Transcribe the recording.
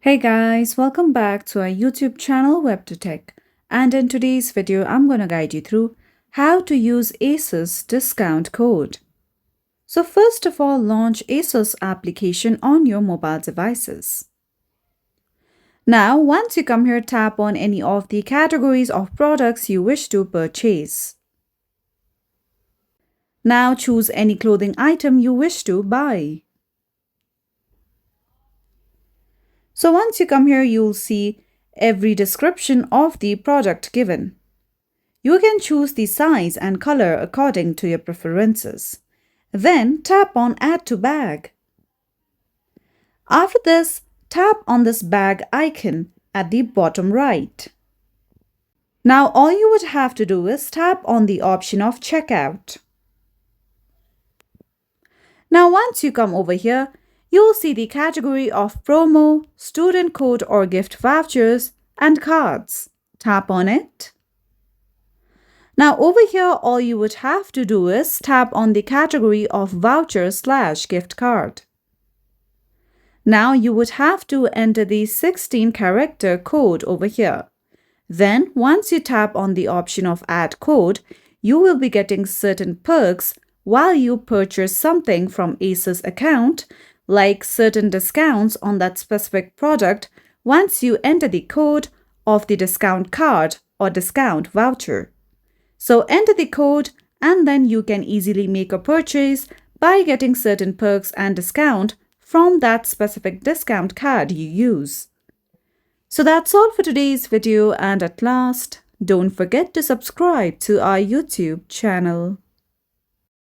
Hey guys, welcome back to our YouTube channel WebToTech, and in today's video I'm going to guide you through how to use Asos discount code. So first of all, launch Asos application on your mobile devices. Now once you come here, tap on any of the categories of products you wish to purchase. Now choose any clothing item you wish to buy. So once you come here, you'll see every description of the product given. You can choose the size and color according to your preferences. Then tap on Add to Bag. After this, tap on this bag icon at the bottom right. Now all you would have to do is tap on the option of Checkout. Now once you come over here, you'll see the category of promo, student code or gift vouchers, and cards. Tap on it. Now over here, all you would have to do is tap on the category of voucher/gift card. Now you would have to enter the 16-character code over here. Then once you tap on the option of Add Code, you will be getting certain perks while you purchase something from Asos account, like certain discounts on that specific product once you enter the code of the discount card or discount voucher. So enter the code and then you can easily make a purchase by getting certain perks and discount from that specific discount card you use. So that's all for today's video, and at last, don't forget to subscribe to our YouTube channel.